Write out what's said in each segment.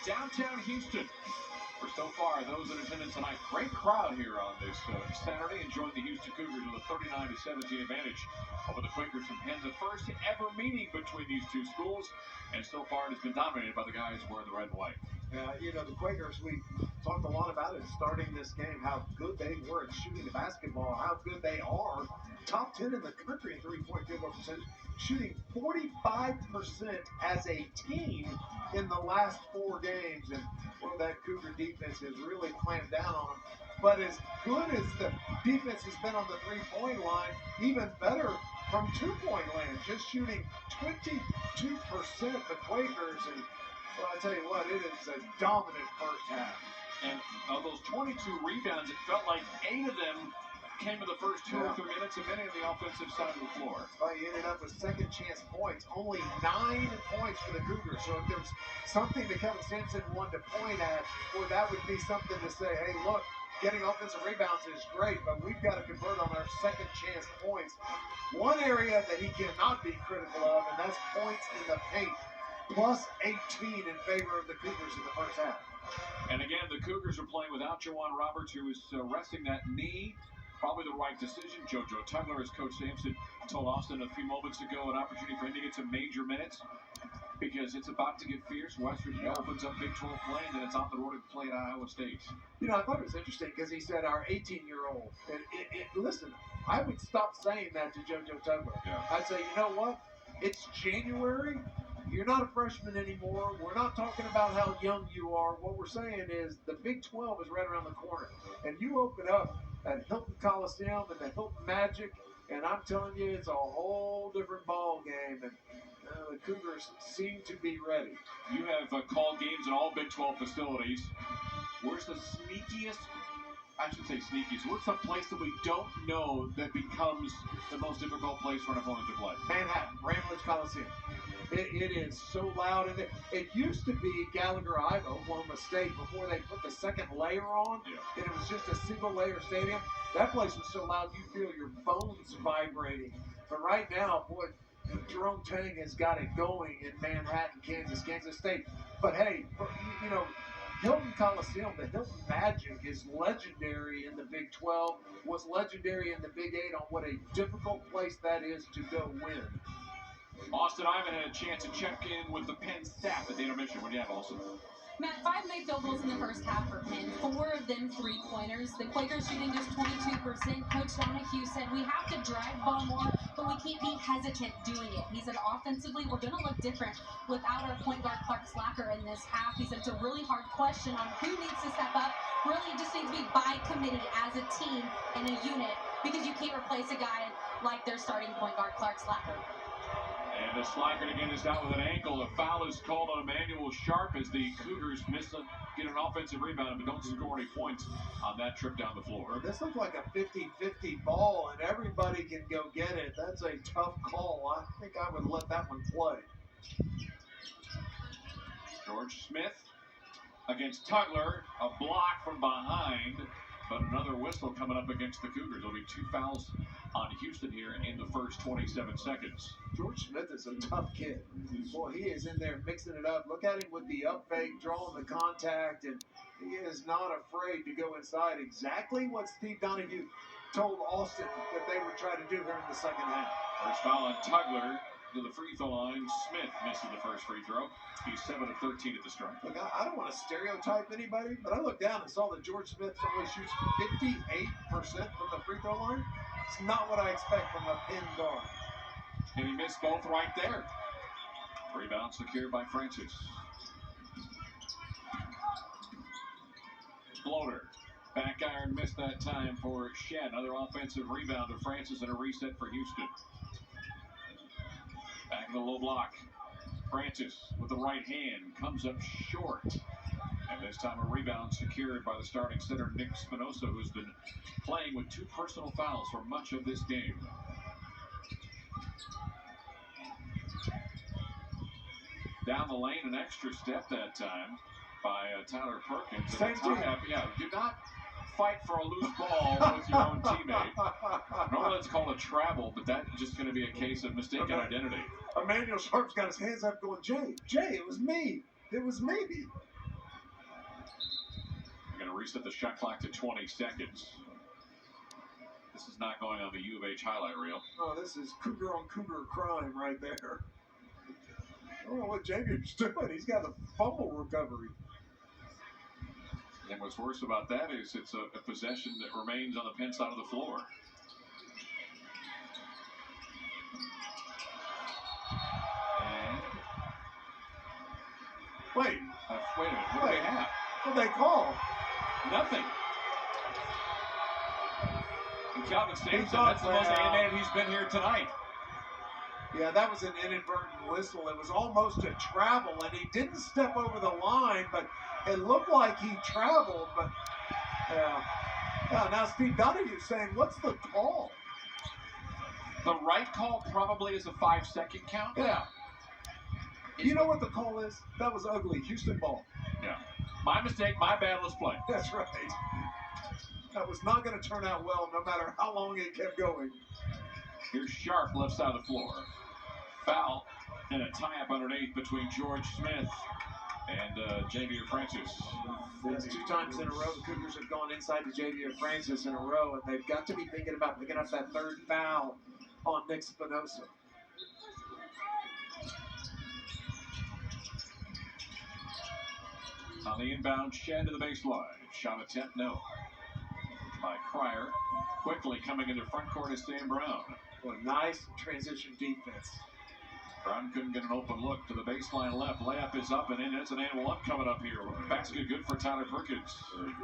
downtown Houston. For so far, those in attendance tonight, great crowd here on this Saturday, enjoying the Houston Cougars with a 39-17 advantage over the Quakers from Penn. The first ever meeting between these two schools, and so far it has been dominated by the guys wearing the red and white. The Quakers, we talked a lot about it starting this game, how good they were at shooting the basketball, how good they are. Top 10 in the country in three-point field goal percentage, shooting 45% as a team in the last 4 games. And well, that Cougar defense has really clamped down on them. But as good as the defense has been on the three-point line, even better from two-point land, just shooting 22%, the Quakers. And well, I tell you what, it is a dominant first half. And of those 22 rebounds, it felt like 8 of them came in the first 2 or 3 minutes, and many on the offensive side of the floor. Well, he ended up with second chance points, only 9 points for the Cougars. So if there's something that Kevin Sampson wanted to point at, or that would be something to say, hey, look, getting offensive rebounds is great, but we've got to convert on our second chance points. One area that he cannot be critical of, and that's points in the paint. Plus 18 in favor of the Cougars in the first half. And again, the Cougars are playing without Jawan Roberts, who is resting that knee. Probably the right decision. JoJo Tugler, as Coach Sampson told Austin a few moments ago, an opportunity for him to get some major minutes because it's about to get fierce. West Virginia opens up Big 12 play, and then it's on the road to play at Iowa State. I thought it was interesting because he said our 18-year-old. And listen, I would stop saying that to JoJo Tugler. Yeah. I'd say, you know what? It's January. You're not a freshman anymore. We're not talking about how young you are. What we're saying is the Big 12 is right around the corner. And you open up at Hilton Coliseum and the Hilton Magic, and I'm telling you, it's a whole different ball game. And the Cougars seem to be ready. You have called games in all Big 12 facilities. Where's the sneakiest? I should say sneakiest. What's the place that we don't know that becomes the most difficult place for an opponent to play? Manhattan, Ramblers Coliseum. It is so loud in there. It used to be Gallagher-Iva, Oklahoma State, before they put the second layer on, and it was just a single-layer stadium. That place was so loud you feel your bones vibrating. But right now, boy, Jerome Tang has got it going in Manhattan, Kansas State. But hey, Hilton Coliseum, the Hilton Magic is legendary in the Big 12, was legendary in the Big 8 on what a difficult place that is to go win. Austin Ivan had a chance to check in with the Penn staff at the intermission. What do you have, Austin? Matt, 5 made field goals in the first half for Penn, 4 of them three-pointers. The Quakers shooting just 22%. Coach Donahue said we have to drive the ball more, but we can't be hesitant doing it. He said offensively we're going to look different without our point guard Clark Slacker in this half. He said it's a really hard question on who needs to step up. Really, it just needs to be by committee as a team and a unit because you can't replace a guy like their starting point guard Clark Slacker. And the Slacker again is out with an ankle. A foul is called on Emmanuel Sharp as the Cougars get an offensive rebound but don't score any points on that trip down the floor. Well, this looks like a 50-50 ball, and everybody can go get it. That's a tough call. I think I would let that one play. George Smith against Tugler. A block from behind, but another whistle coming up against the Cougars. There'll be 2 fouls on Houston here in the first 27 seconds. George Smith is a tough kid. Boy, he is in there mixing it up. Look at him with the up fake, drawing the contact, and he is not afraid to go inside. Exactly what Steve Donahue told Austin that they would try to do here in the second half. First foul on Tugler to the free throw line. Smith misses the first free throw. He's 7 of 13 at the stripe. Look, I don't want to stereotype anybody, but I looked down and saw that George Smith only shoots 58% from the free throw line. It's not what I expect from a Penn guard. And he missed both right there. Rebound secured by Francis. Floater. Back iron missed that time for Shed. Another offensive rebound to Francis and a reset for Houston. Back in the low block. Francis with the right hand comes up short. And this time a rebound secured by the starting center, Nick Spinoza, who's been playing with 2 personal fouls for much of this game. Down the lane, an extra step that time by Tyler Perkins. Same team. Do not fight for a loose ball with your own teammate. Normally it's called a travel, but that's just going to be a case of mistaken identity. Emmanuel Sharp's got his hands up going, Jay, it was me. It was me. reset the shot clock to 20 seconds. This is not going on the U of H highlight reel. Oh, this is Cougar on Cougar crime right there. I don't know what Jamie's doing. He's got a fumble recovery. And what's worse about that is it's a possession that remains on the Penn side of the floor. And Wait wait a minute. What do they have? What they call? Nothing. And Calvin Sampson, that's the most animated he's been here tonight. Yeah, that was an inadvertent whistle. It was almost a travel, and he didn't step over the line, but it looked like he traveled. But yeah, now Steve Donahue's saying, "What's the call?" The right call probably is a 5-second count. Yeah. You know what the call is? That was ugly. Houston ball. Yeah. My mistake, my bad, let's play. That's right. That was not going to turn out well no matter how long it kept going. Here's Sharp, left side of the floor. Foul and a tie-up underneath between George Smith and Xavier Francis. That's 2 times in a row the Cougars have gone inside to Xavier Francis in a row, and they've got to be thinking about picking up that 3rd foul on Nick Spinoza. On the inbound, Shed to the baseline. Shot attempt, no. By Cryer. Quickly coming into front court is Sam Brown. Well, nice transition defense. Brown couldn't get an open look to the baseline left. Layup is up and in. It's an and one coming up here. Basket good for Tyler Perkins.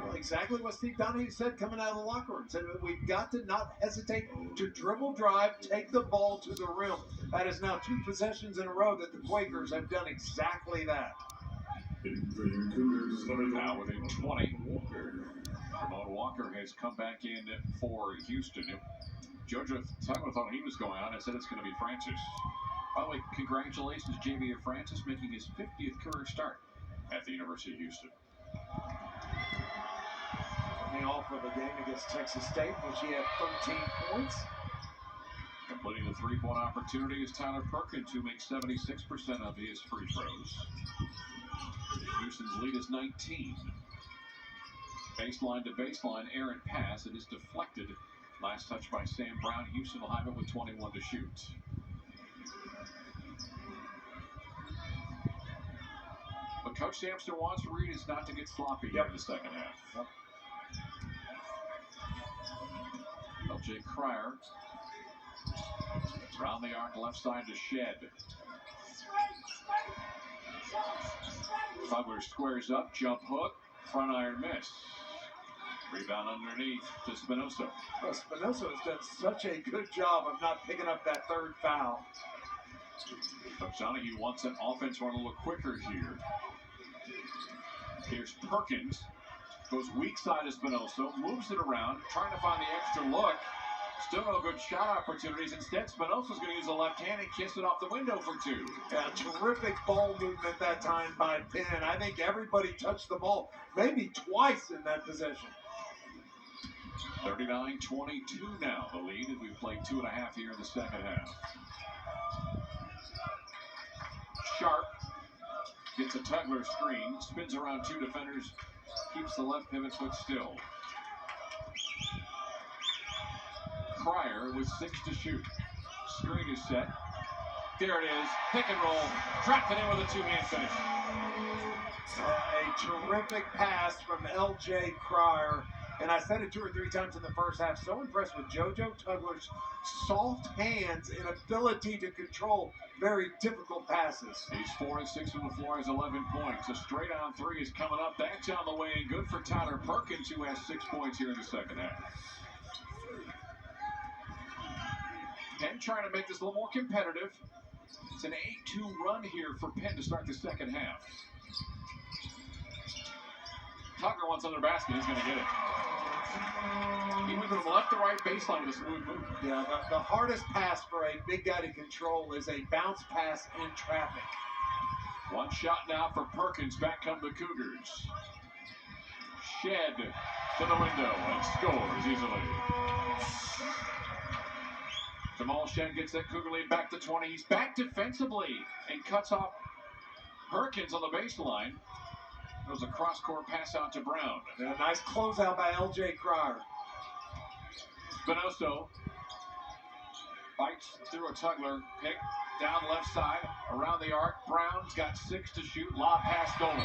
Well, exactly what Steve Donahue said coming out of the locker room. Said we've got to not hesitate to dribble drive, take the ball to the rim. That is now 2 possessions in a row that the Quakers have done exactly that. Now within 20. Ramon Walker has come back in for Houston. JoJo Tugler thought he was going on and said it's going to be Francis. By the way, congratulations, Xavier Francis, making his 50th career start at the University of Houston. Coming off of a game against Texas State, which he had 13 points. Completing the 3-point opportunity is Tyler Perkins, who makes 76% of his free throws. Houston's lead is 19. Baseline to baseline, errant pass. It is deflected. Last touch by Sam Brown. Houston will have it with 21 to shoot. What Coach Sampson wants Reed is not to get sloppy here in the second half. LJ Cryer. Around the arc, left side to Shed. Tugler squares up, jump hook, front iron miss. Rebound underneath to Spinoza. Well, Spinoza has done such a good job of not picking up that 3rd foul. Coach Donahue wants an offense run a little quicker here. Here's Perkins. Goes weak side to Spinoza, moves it around, trying to find the extra look. Still no good shot opportunities. Instead, Spinoza's going to use the left hand and kiss it off the window for 2. Yeah, terrific ball movement that time by Penn. I think everybody touched the ball maybe twice in that possession. 39-22 now, the lead, as we played 2.5 here in the second half. Sharp gets a Tugler screen, spins around 2 defenders, keeps the left pivot foot still. Cryer with 6 to shoot. Screen is set. There it is. Pick and roll. Trapped it in with a 2-hand finish. A terrific pass from LJ Cryer. And I said it 2 or 3 times in the first half. So impressed with JoJo Tugler's soft hands and ability to control very difficult passes. He's 4 and 6 from the floor, has 11 points. A straight on 3 is coming up. That's on the way and good for Tyler Perkins, who has 6 points here in the second half. Penn trying to make this a little more competitive. It's an 8-2 run here for Penn to start the second half. Tugler wants another basket. He's going to get it. He went from left to right baseline with a smooth move. Yeah, the hardest pass for a big guy to control is a bounce pass in traffic. One shot now for Perkins. Back come the Cougars. Shed to the window and scores easily. Jamal Shed gets that Cougar lead back to 20. He's back defensively and cuts off Perkins on the baseline. There's a cross-court pass out to Brown. And a nice closeout by L.J. Cryer. Spinoso fights through a Tugler. Pick down left side, around the arc. Brown's got 6 to shoot. Lob pass stolen.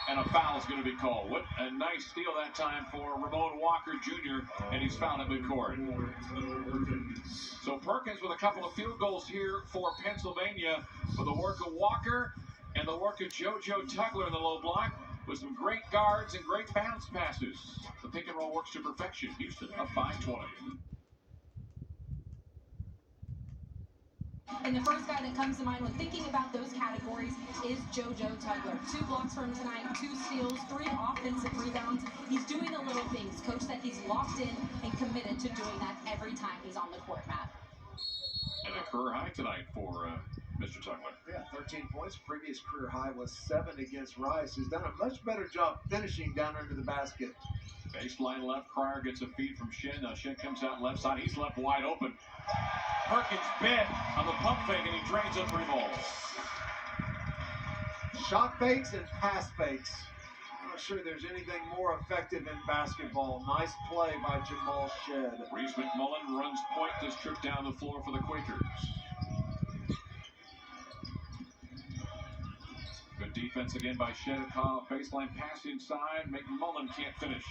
And a foul is going to be called. What a nice steal that time for Ramon Walker Jr. And he's fouled at midcourt. So Perkins with a couple of field goals here for Pennsylvania with the work of Walker and the work of JoJo Tugler in the low block with some great guards and great bounce passes. The pick and roll works to perfection. Houston up by 20. And the first guy that comes to mind when thinking about those categories is JoJo Tugler. 2 blocks for him tonight, 2 steals, 3 offensive rebounds. He's doing the little things. Coach said he's locked in and committed to doing that every time he's on the court, Matt. And a career high tonight for Mr. Tugler. Yeah, 13 points. Previous career high was 7 against Rice, who's done a much better job finishing down under the basket. Baseline left, Cryer gets a feed from Shen. Now Shen comes out left side. He's left wide open. Perkins bent on the pump fake, and he drains up 3 balls. Shot fakes and pass fakes. I'm not sure there's anything more effective in basketball. Nice play by Jamal Shed. Reese McMullen runs point this trip down the floor for the Quakers. Good defense again by Shed. Baseline pass inside. McMullen can't finish.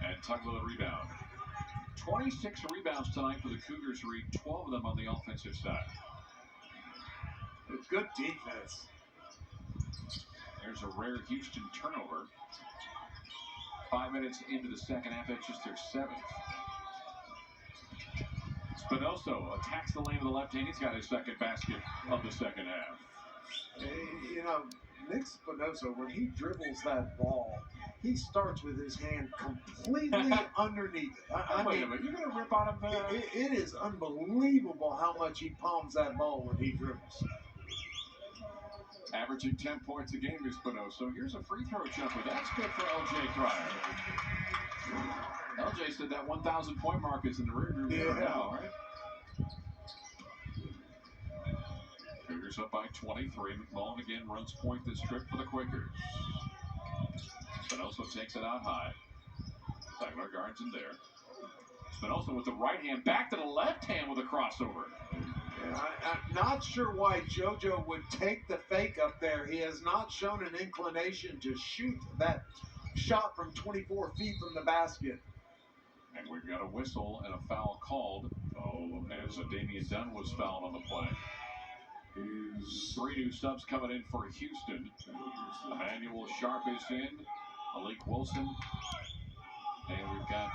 And Tugler the rebound. 26 rebounds tonight for the Cougars, Reed. 12 of them on the offensive side. It's good defense. There's a rare Houston turnover. 5 minutes into the second half. That's just their 7th. Spinoso attacks the lane with the left hand. He's got his second basket of the second half. You know, Nick Spinoso, when he dribbles that ball, he starts with his hand completely underneath it. Wait a minute, you're going to rip on him? It is unbelievable how much he palms that ball when he dribbles. Averaging 10 points a game is Spinoso. Here's a free throw jumper. That's good for L.J. Cryer. L.J. said that 1,000 point mark is in the rearview mirror now, right? Cougars up by 23. McMullen again runs point this trip for the Quakers. Spinoso takes it out high. Tugler guards him there. Spinoso with the right hand back to the left hand with a crossover. I'm not sure why JoJo would take the fake up there. He has not shown an inclination to shoot that shot from 24 feet from the basket. And we've got a whistle and a foul called. As Damian Dunn was fouled on the play. 3 new subs coming in for Houston. Emmanuel Sharp is in. Malik Wilson. And we've got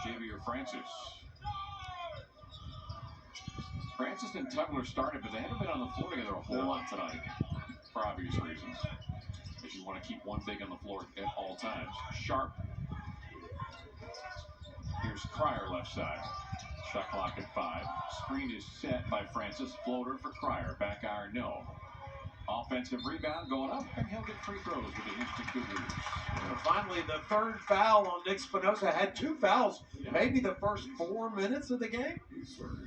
Xavier Francis. Francis and Tugler started, but they haven't been on the floor together a whole lot tonight. For obvious reasons. As you want to keep one big on the floor at all times. Sharp. Here's Cryer left side. Shot clock at 5. Screen is set by Francis. Floater for Cryer. Back iron, no. Offensive rebound going up, and he'll get free throws with the Houston Cougars. And finally, the 3rd foul on Nick Spinoso. Had 2 fouls, maybe the first 4 minutes of the game,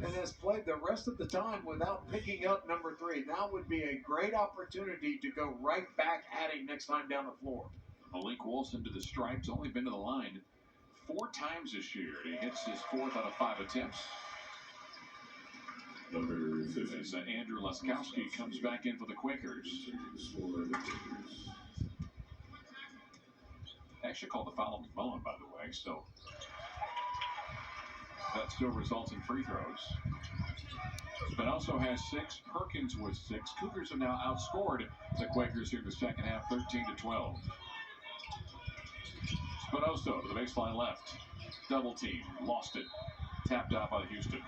and has played the rest of the time without picking up number 3. Now would be a great opportunity to go right back at him next time down the floor. Malik Wilson to the stripes, only been to the line 4 times this year. He hits his 4th out of 5 attempts. As Andrew Laskowski comes back in for the Quakers. Actually called the foul on McMullen, by the way, so that still results in free throws. Spinoso has 6, Perkins with 6. Cougars have now outscored the Quakers here in the second half, 13-12. Spinoso to the baseline left. Double team, lost it. Tapped out by Houston.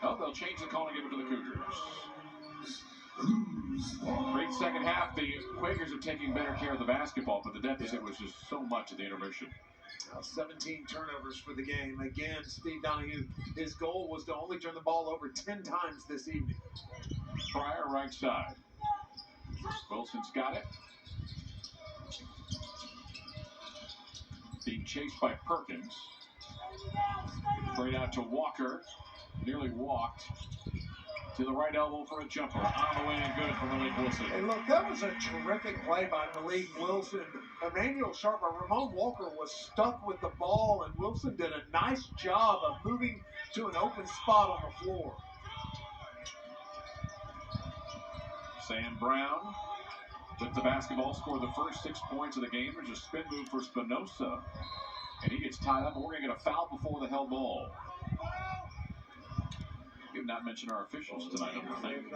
Oh, they'll change the call and give it to the Cougars. Great second half. The Quakers are taking better care of the basketball, but the deficit was just so much at the intermission. 17 turnovers for the game. Again, Steve Donahue, his goal was to only turn the ball over 10 times this evening. Cryer right side. Wilson's got it. Being chased by Perkins. Straight out to Walker. Nearly walked to to the right elbow for a jumper. On the way and good for Malik Wilson. Hey, look, that was a terrific play by Malik Wilson. Emmanuel Sharp, Ramon Walker was stuck with the ball, and Wilson did a nice job of moving to an open spot on the floor. Sam Brown took the basketball, scored the first 6 points of the game. There's a spin move for Spinoza, and he gets tied up, and we're going to get a foul before the held ball. We have not mentioned our officials tonight, I don't think.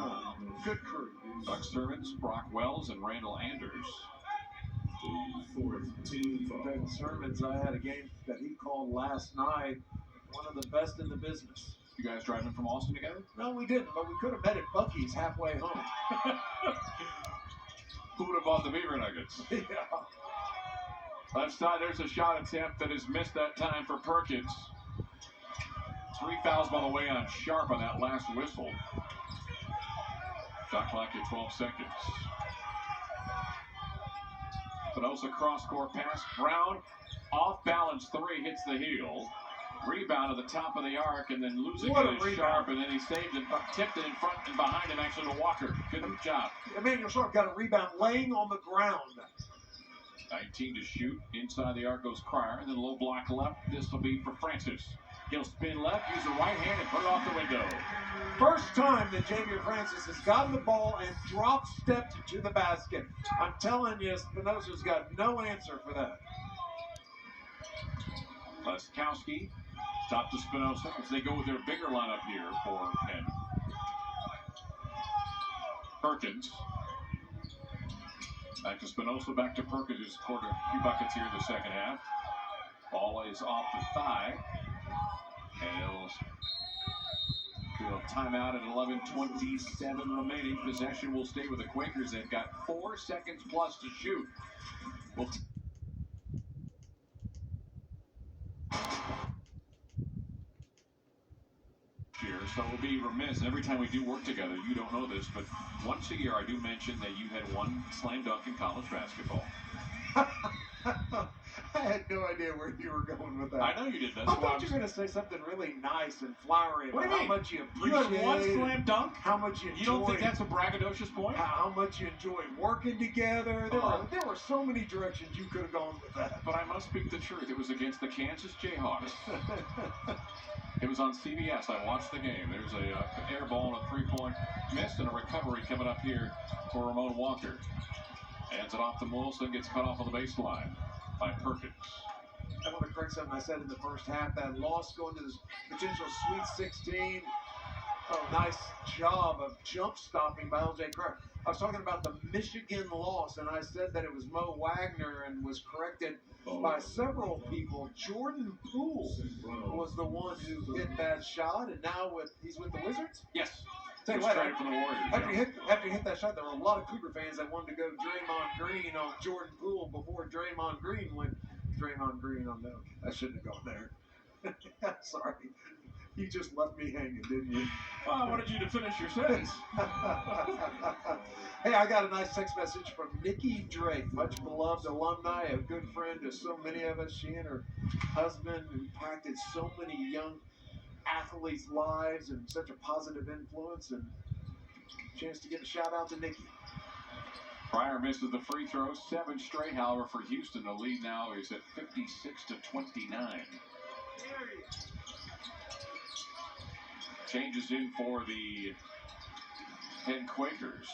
Good crew. Buck Servants, Brock Wells, and Randall Anders. Ben Sermons, I had a game that he called last night, one of the best in the business. You guys driving from Austin together? No, we didn't, but we could have met at Buc-ee's halfway home. Who would have bought the Beaver Nuggets? Yeah. Left side, there's a shot attempt that is missed that time for Perkins. 3 fouls, by the way, on Sharp on that last whistle. Shot clock at 12 seconds. Spinoza cross-court pass. Brown, off-balance three, hits the heel. Rebound at the top of the arc, and then losing it to Sharp, and then he saved it, tipped it in front and behind him, actually, to Walker. Good job. Emmanuel Sharp got a rebound laying on the ground. 19 to shoot. Inside the arc goes Cryer, and then low block left. This will be for Francis. He'll spin left, use the right hand, and put it off the window. First time that Javier Francis has gotten the ball and drop-stepped to the basket. I'm telling you, Spinoza's got no answer for that. Leskowski, top to Spinoza as they go with their bigger lineup here for Penn. Perkins. Back to Spinoza, back to Perkins, who's scored a few buckets here in the second half. Ball is off the thigh. And it'll do a timeout at 11:27 remaining. Possession will stay with the Quakers. They've got 4 seconds plus to shoot. We'll year, so we'll be remiss. Every time we do work together, you don't know this, but once a year I do mention that you had one slam dunk in college basketball. I had no idea where you were going with that. I know you did. That's I thought you were going to say something really nice and flowery about how much you You appreciate. had one slam dunk? How much you enjoy. You don't think that's a braggadocious point? How much you enjoy working together. There were so many directions you could have gone with that. But I must speak the truth. It was against the Kansas Jayhawks. It was on CBS. I watched the game. There's an air ball and a three-point miss and a recovery coming up here for Ramon Walker. Hands it off to Wilson, gets cut off on the baseline by Perkins. I want to correct something I said in the first half. That loss going to this potential Sweet 16. Oh, nice job of jump stopping by L.J. Cryer. I was talking about the Michigan loss, and I said that it was Mo Wagner and was corrected by several people. Jordan Poole was the one who hit that shot, and now he's with the Wizards? Yes. Tell you what, for the Warriors. after you hit that shot, there were a lot of Cougar fans that wanted to go Draymond Green on Jordan Poole before Draymond Green went Draymond Green on them. I shouldn't have gone there. Sorry. You just left me hanging, didn't you? Well, I wanted you to finish your sentence. Hey, I got a nice text message from Nikki Drake, much beloved alumni, a good friend to so many of us. She and her husband impacted so many young athletes' lives and such a positive influence, and a chance to give a shout out to Nikki. Cryer misses the free throw, 7 straight, however, for Houston. The lead now is at 56-29. Changes in for the Penn Quakers.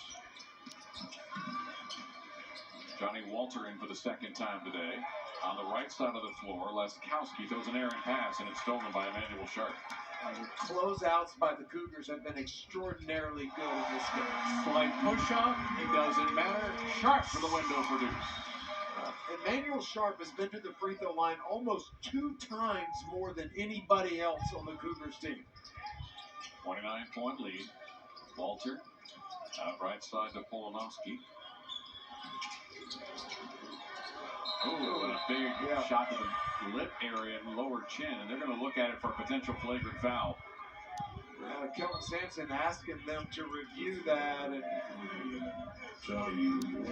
Johnny Walter in for the second time today. On the right side of the floor, Leskowski throws an errant pass, and it's stolen by Emmanuel Sharp. Closeouts by the Cougars have been extraordinarily good in this game. Slight push-up, it doesn't matter. Sharp for the window for Deuce. Emmanuel Sharp has been to the free throw line almost 2 times more than anybody else on the Cougars team. 29-point lead. Walter out right side to Polanowski. Oh, and a big shot to the lip area and lower chin, and they're going to look at it for a potential flagrant foul. Kelvin Sampson asking them to review that. And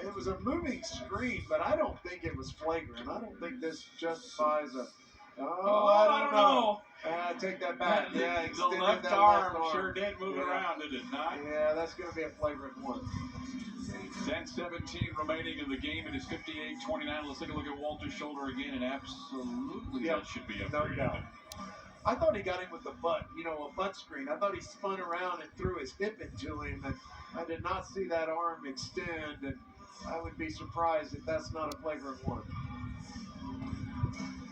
it was a moving screen, but I don't think it was flagrant. I don't think this justifies a Oh, I don't know. Take that back. Yeah, the left arm sure did move it around, did it not? Yeah, that's going to be a flagrant one. 10-17 remaining in the game. It is 58-29. Let's take a look at Walter's shoulder again, and absolutely that should be upgraded. No doubt. I thought he got him with the butt, a butt screen. I thought he spun around and threw his hip into him, and I did not see that arm extend, and I would be surprised if that's not a flagrant one.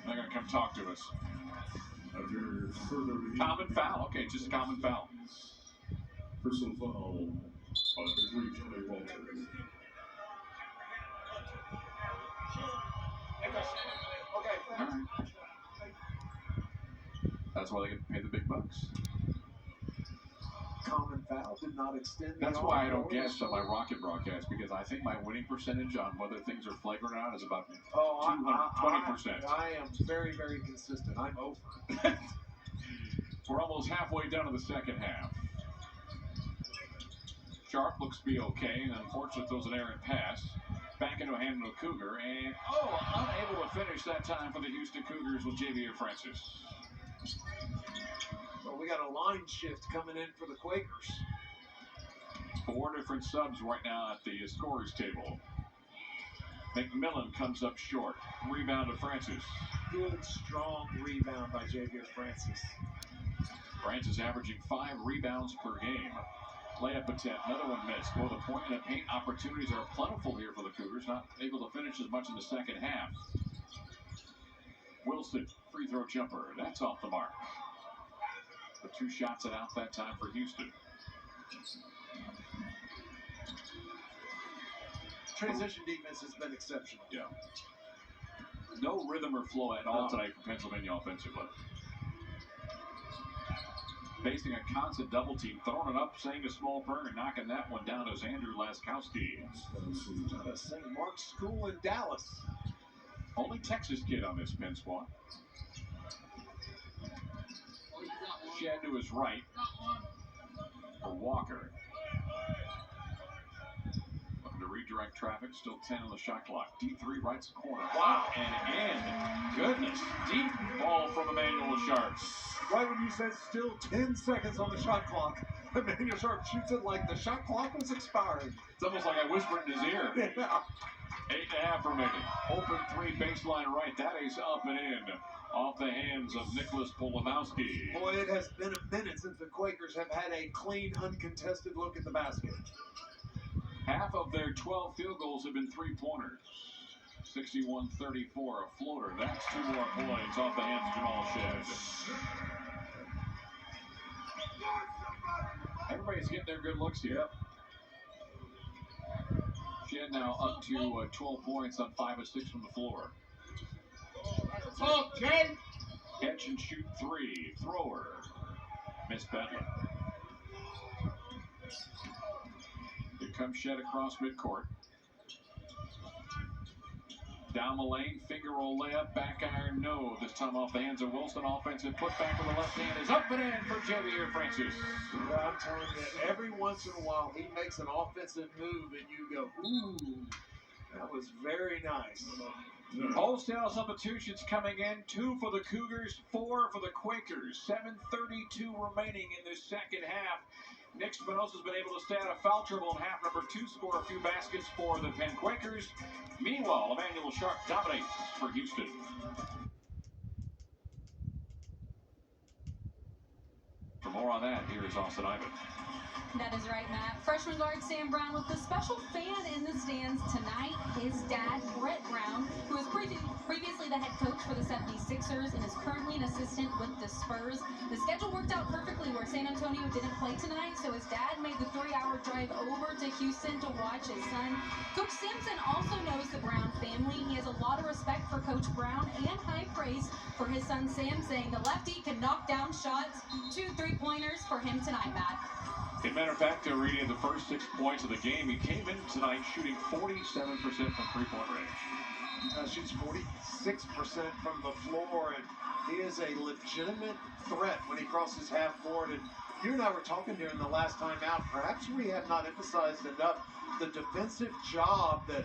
They're going to come talk to us. After further review, Common foul. Okay, just a common foul. personal foul by referee Johnny Walter. All right. That's why they get paid the big bucks. Common foul did not extend. That's why I don't guess on my Rocket broadcast, because I think my winning percentage on whether things are flagrant or not is about 20%. I am very, very consistent. I'm over. We're almost halfway done in the second half. Sharp looks to be okay, and unfortunately throws an errant pass. Back into a hand of Cougar, and unable to finish that time for the Houston Cougars with Javier Francis. So we got a line shift coming in for the Quakers. 4 different subs right now at the scorers table. McMillan comes up short. Rebound to Francis. Good, strong rebound by Javier Francis. Francis averaging 5 rebounds per game. Layup attempt, another one missed. Well, the point and the paint opportunities are plentiful here for the Cougars, not able to finish as much in the second half. Wilson, free throw jumper, that's off the mark. The 2 shots and out that time for Houston. Transition defense has been exceptional. Yeah. No rhythm or flow at all tonight for Pennsylvania offensively. Facing a constant double team, throwing it up, saying to Small Burn, and knocking that one down is Andrew Laskowski. Out of St. Mark's School in Dallas. Only Texas kid on this Penn squad. Shed to his right for Walker. Looking to redirect traffic, still 10 on the shot clock. Deep 3, right corner. Wow, and in. Goodness, deep ball from Emmanuel Sharp. Right when you said still 10 seconds on the shot clock, Emmanuel Sharp shoots it like the shot clock was expiring. It's almost like I whispered in his ear. Yeah. 8.5 remaining. Open 3 baseline right. That is up and in. Off the hands of Nicholas Polanowski. Boy, it has been a minute since the Quakers have had a clean, uncontested look at the basket. Half of their 12 field goals have been 3-pointers. 61-34, a floater. That's 2 more points off the hands of Jamal Shed. Everybody's getting their good looks here. Shed now up to 12 points on 5 of 6 from the floor. Catch and shoot 3. Thrower. Miss Bedlam. Here comes Shed across midcourt. Down the lane, finger roll layup, back iron, no. This time off the hands of Wilson. Offensive putback with the left hand is up and in for Javier Francis. Well, I'm telling you, every once in a while he makes an offensive move and you go, ooh, that was very nice. Wholesale substitutions coming in. 2 for the Cougars, 4 for the Quakers. 7:32 remaining in the second half. Nick Spinoza's been able to stay out of foul trouble in half number 2, score a few baskets for the Penn Quakers. Meanwhile, Emmanuel Sharp dominates for Houston. For more on that, here is Austin Ivan. That is right, Matt. Freshman guard Sam Brown with the special fan in the stands tonight. His dad, Brett Brown, who was previously the head coach for the 76ers and is currently an assistant with the Spurs. The schedule worked out perfectly where San Antonio didn't play tonight, so his dad made the 3-hour drive over to Houston to watch his son. Coach Simpson also knows the Brown family. He has a lot of respect for Coach Brown and high praise for his son Sam, saying the lefty can knock down shots. 2 3-pointers for him tonight, Matt. As a matter of fact, Arena, the first 6 points of the game, he came in tonight shooting 47% from three-point range. Shoots 46% from the floor, and he is a legitimate threat when he crosses half court. And you and I were talking during the last time out. Perhaps we have not emphasized enough the defensive job that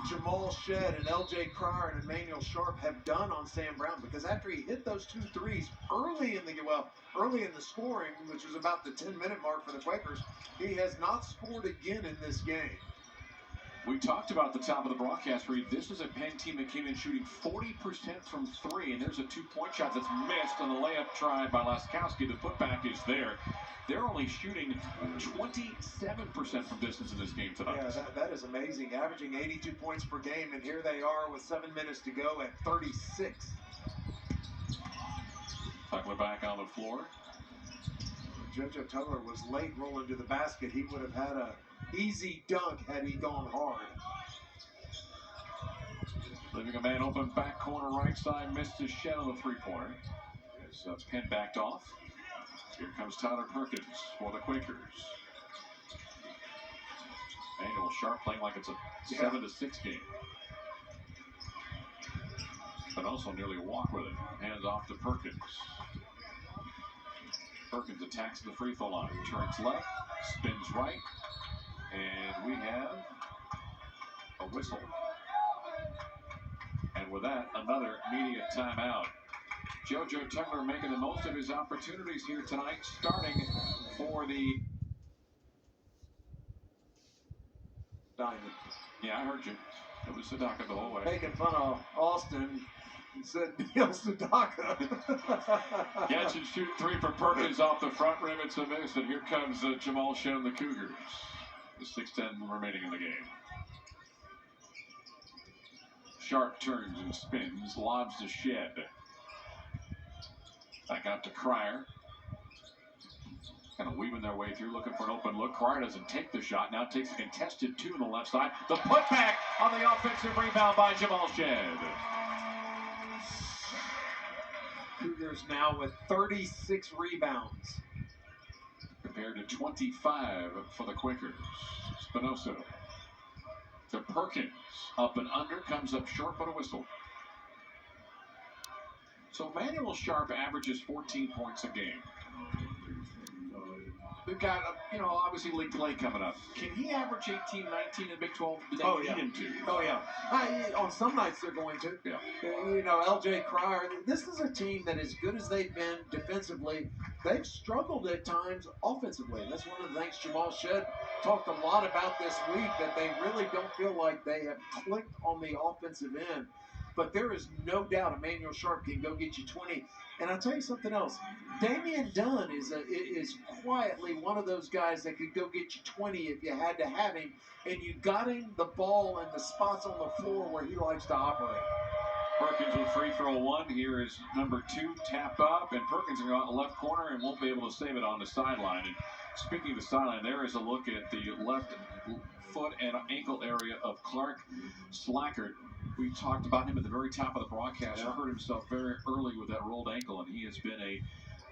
Jamal Shedd and L.J. Cryer and Emmanuel Sharp have done on Sam Brown, because after he hit those 2 threes early in the scoring, which was about the 10-minute mark for the Quakers, he has not scored again in this game. We talked about at the top of the broadcast, Reed. This is a Penn team that came in shooting 40% from 3, and there's a 2-point shot that's missed on the layup tried by Laskowski. The putback is there. They're only shooting 27% from distance in this game tonight. Yeah, that is amazing. Averaging 82 points per game, and here they are with 7 minutes to go at 36. Tuckler back on the floor. JoJo Tugler was late rolling to the basket. He would have had a easy dunk had he gone hard. Leaving a man open back corner right side, missed his Shedd on the 3-pointer. As Penn backed off. Here comes Tyler Perkins for the Quakers. Emmanuel Sharp playing like it's a 7-6 game. But also nearly walk with it. Hands off to Perkins. Perkins attacks the free throw line. Turns left, spins right, and we have a whistle. And with that, another media timeout. JoJo Tugler making the most of his opportunities here tonight, starting for the Diamond. Yeah, I heard you. It was Sadaka the whole way. Making fun of Austin and said Neil Sadaka. Catch and shoot 3 for Perkins off the front rim. It's a miss, and here comes Jamal Shedd and the Cougars. The 6:10 remaining in the game. Sharp turns and spins, lobs to Shedd. Back out to Cryer. Kind of weaving their way through, looking for an open look. Cryer doesn't take the shot. Now takes a contested 2 on the left side. The putback on the offensive rebound by Jamal Shedd. Cougars now with 36 rebounds. Compared to 25 for the Quakers. Spinoza to Perkins. Up and under, comes up short, but a whistle. So Emmanuel Sharp averages 14 points a game. They've got, obviously league play coming up. Can he average 18, 19 in the Big 12? Do they need him to? Oh, yeah. On some nights they're going to. Yeah. L.J. Cryer, this is a team that, as good as they've been defensively, they've struggled at times offensively. That's one of the things Jamal Shedd talked a lot about this week, that they really don't feel like they have clicked on the offensive end. But there is no doubt Emmanuel Sharp can go get you 20. And I'll tell you something else. Damian Dunn is quietly one of those guys that could go get you 20 if you had to have him. And you got him the ball and the spots on the floor where he likes to operate. Perkins with free throw 1. Here is number 2, tapped up. And Perkins will go out in the left corner and won't be able to save it on the sideline. And speaking of the sideline, there is a look at the left foot and ankle area of Clark Slackert. We talked about him at the very top of the broadcast. Yeah. He hurt himself very early with that rolled ankle, and he has been a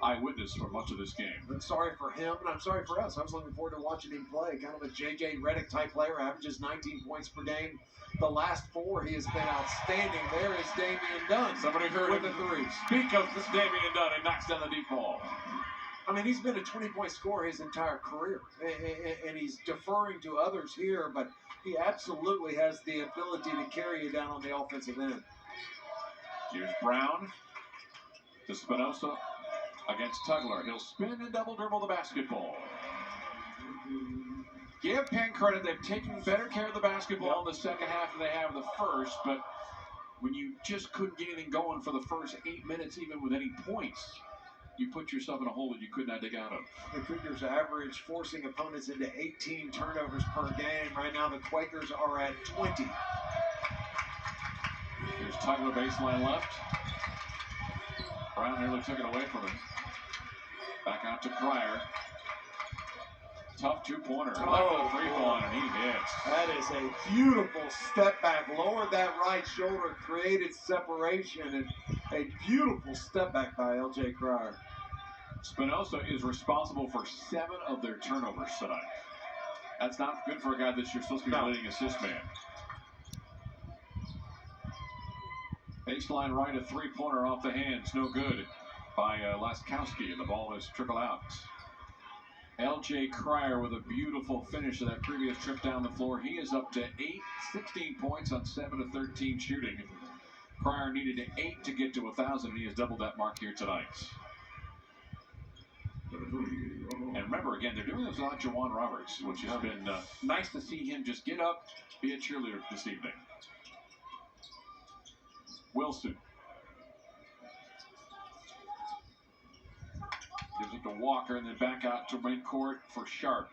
eyewitness for much of this game. I'm sorry for him, and I'm sorry for us. I was looking forward to watching him play. Kind of a J.J. Redick type player, averages 19 points per game. The last 4, he has been outstanding. There is Damian Dunn. Somebody heard with him the 3. speak of this Damian Dunn and knocks down the deep ball. I mean, he's been a 20-point scorer his entire career, and he's deferring to others here, but he absolutely has the ability to carry you down on the offensive end. Here's Brown to Spinoza against Tugler. He'll spin and double dribble the basketball. Give Penn credit. They've taken better care of the basketball in the second half than they have the first, but when you just couldn't get anything going for the first 8 minutes, even with any points, you put yourself in a hole that you could not dig out of. The Cougars average forcing opponents into 18 turnovers per game. Right now, the Quakers are at 20. Here's Tugler baseline left. Brown nearly took it away from him. Back out to Cryer. Tough 2-pointer. Left of the free throw line, and he hits. That is a beautiful step back. Lowered that right shoulder, created separation, and a beautiful step back by L.J. Cryer. Spinoza is responsible for 7 of their turnovers tonight. That's not good for a guy that you're supposed to be leading assist man. Baseline right, a 3-pointer off the hands. No good by Laskowski, and the ball is trickled out. L.J. Cryer with a beautiful finish of that previous trip down the floor. He is up to 16 points on 7 of 13 shooting. Cryer needed 8 to get to 1,000. He has doubled that mark here tonight. And remember, again, they're doing this without Jawan Roberts, which has been nice to see him just get up, be a cheerleader this evening. Wilson gives it to Walker and then back out to midcourt for Sharp.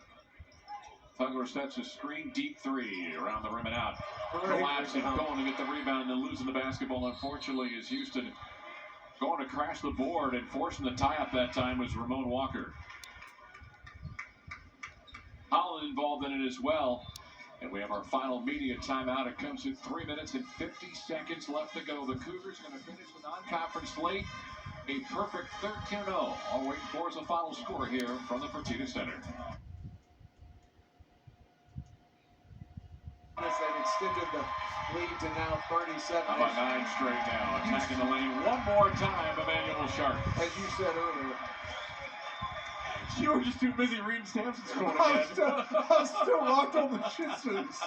Thugler sets a screen, deep three around the rim and out. Collapsing, going to get the rebound and losing the basketball. Unfortunately, is Houston going to crash the board and forcing the tie-up that time was Ramon Walker. Holland involved in it as well. And we have our final media timeout. It comes at 3 minutes and 50 seconds left to go. The Cougars going to finish the non-conference slate a perfect 13-0. All waiting for is the final score here from the Fertitta Center. They've extended the lead to now 37. How about 9 straight now? Attacking the lane one more time, Emmanuel Sharp. As you said earlier. You were just too busy reading Sampson's quote I again. was still locked on the Shih Tzus.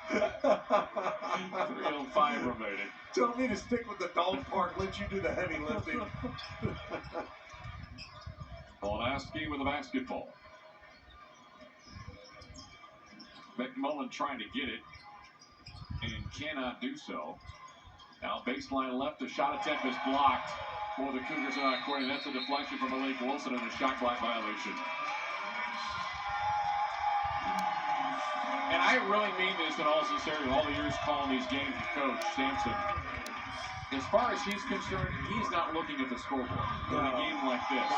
3:05 remaining. Tell me to stick with the dog park, let you do the heavy lifting. Polanowski with the basketball. McMullen trying to get it and cannot do so. Now baseline left, the shot attempt is blocked for the Cougars on court. That's a deflection from Malik Wilson and a shot clock violation. And I really mean this in all sincerity, all the years calling these games with Coach Sampson. As far as he's concerned, he's not looking at the scoreboard in a game like this.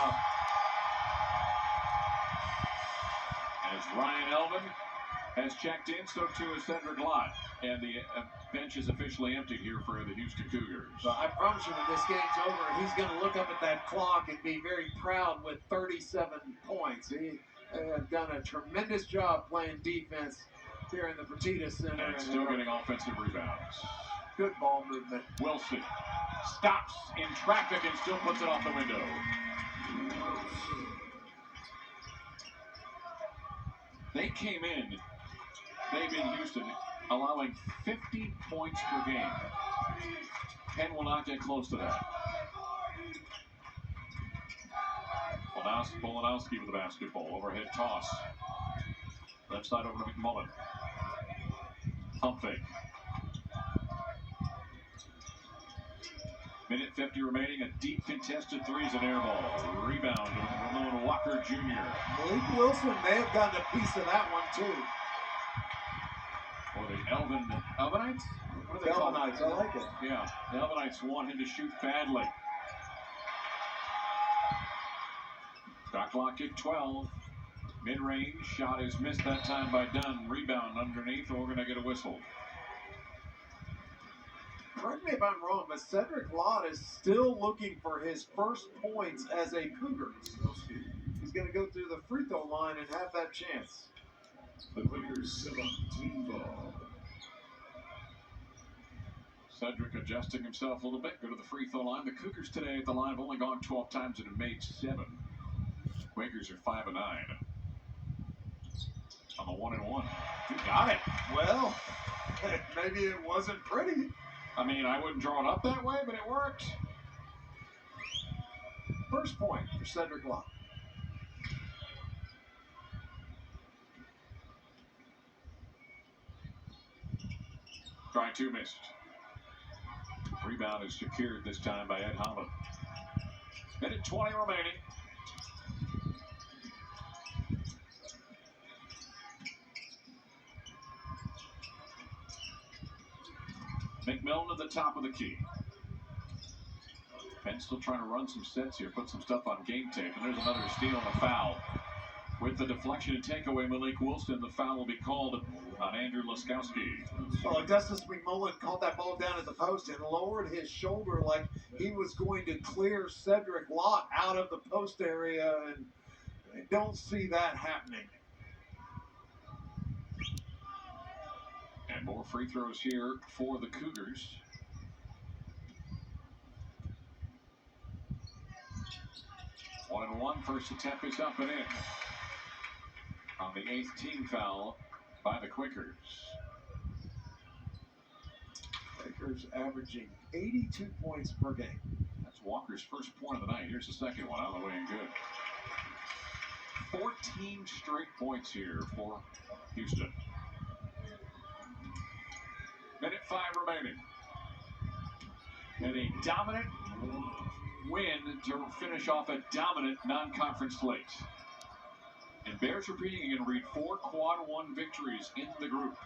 As Ryan Elvin has checked in, so too has Cedric Lott. And the bench is officially emptied here for the Houston Cougars. So I promise you, when this game's over, he's going to look up at that clock and be very proud with 37 points. He has done a tremendous job playing defense here in the Fertitta Center. And still getting offensive rebounds. Good ball movement. Wilson stops in traffic and still puts it off the window. They came in, they've been Houston, allowing 50 points per game. Penn will not get close to that. Polanowski with the basketball. Overhead toss. Left side over to McMullen. Pump fake. Minute 50 remaining. A deep contested three is an air ball. Rebound to Ramon Walker Jr. Malik Wilson may have gotten a piece of that one too. Or the Elvinites? What are they called? Elvinites, I like it. Yeah, the Elvinites want him to shoot badly. Shot clock at 12. Mid-range shot is missed that time by Dunn. Rebound underneath, or we're going to get a whistle. Correct me if I'm wrong, but Cedric Lott is still looking for his first points as a Cougar. He's going to go through the free throw line and have that chance. The Quakers 17 ball. Cedric adjusting himself a little bit. Go to the free throw line. The Cougars today at the line have only gone 12 times and have made 7. Quakers are 5-9. On the 1-1. You got it. Well, maybe it wasn't pretty. I mean, I wouldn't draw it up that way, but it worked. First point for Cedric Lott. Try 2 missed. Rebound is secured this time by Ed Holland. Minute 20 remaining. McMillan at the top of the key. Penn still trying to run some sets here, put some stuff on game tape, and there's another steal and a foul. With the deflection and takeaway, Malik Wilson, the foul will be called on Andrew Laskowski. Well, Augustus McMullen caught that ball down at the post and lowered his shoulder like he was going to clear Cedric Lott out of the post area, and I don't see that happening. And more free throws here for the Cougars. One and one. First attempt is up and in. on the 8th team foul by the Quakers. Quakers averaging 82 points per game. That's Walker's first point of the night. Here's the second one on the way and good. 14 straight points here for Houston. Minute 5 remaining. And a dominant win to finish off a dominant non-conference slate. And bears repeating again, Reed, 4 quad 1 victories in the group.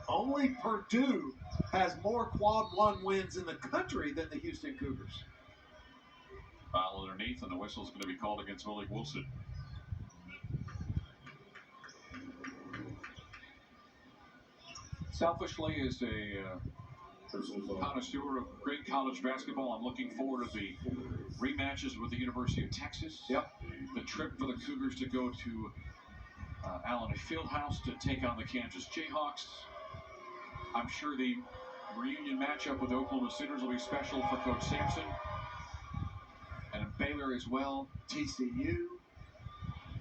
Only Purdue has more quad 1 wins in the country than the Houston Cougars. Foul underneath, and the whistle's going to be called against Malik Wilson. Selfishly, as a connoisseur of great college basketball, I'm looking forward to the rematches with the University of Texas. Yep. The trip for the Cougars to go to Allen Fieldhouse to take on the Kansas Jayhawks. I'm sure the reunion matchup with the Oklahoma Sooners will be special for Coach Sampson. And Baylor as well. TCU.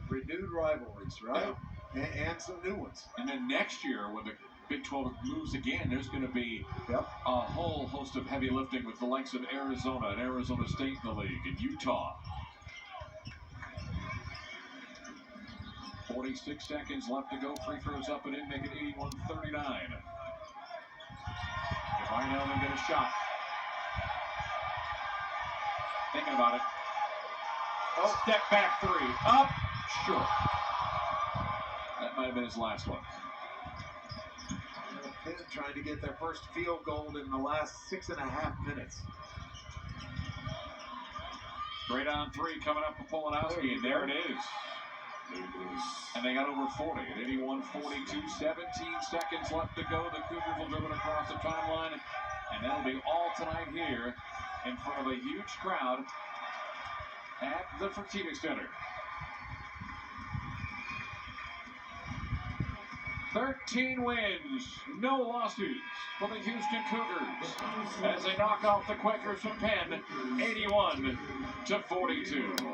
Renewed rivalries, right? Yeah. And some new ones. And then next year, when the Big 12 moves again, there's going to be a whole host of heavy lifting with the likes of Arizona and Arizona State in the league, and Utah. 46 seconds left to go. Free throws up and in, make it 81-39. If I know them, get a shot. Thinking about it. Oh, step back 3. Up. Short. That might have been his last one. Penn trying to get their first field goal in the last 6.5 minutes. Straight on 3 coming up for Polanowski, and there it is. And they got over 40 at 81-42. 17 seconds left to go. The Cougars will dribble across the timeline, and that'll be all tonight here in front of a huge crowd at the Fertitta Center. 13 wins, no losses for the Houston Cougars as they knock off the Quakers from Penn, 81-42.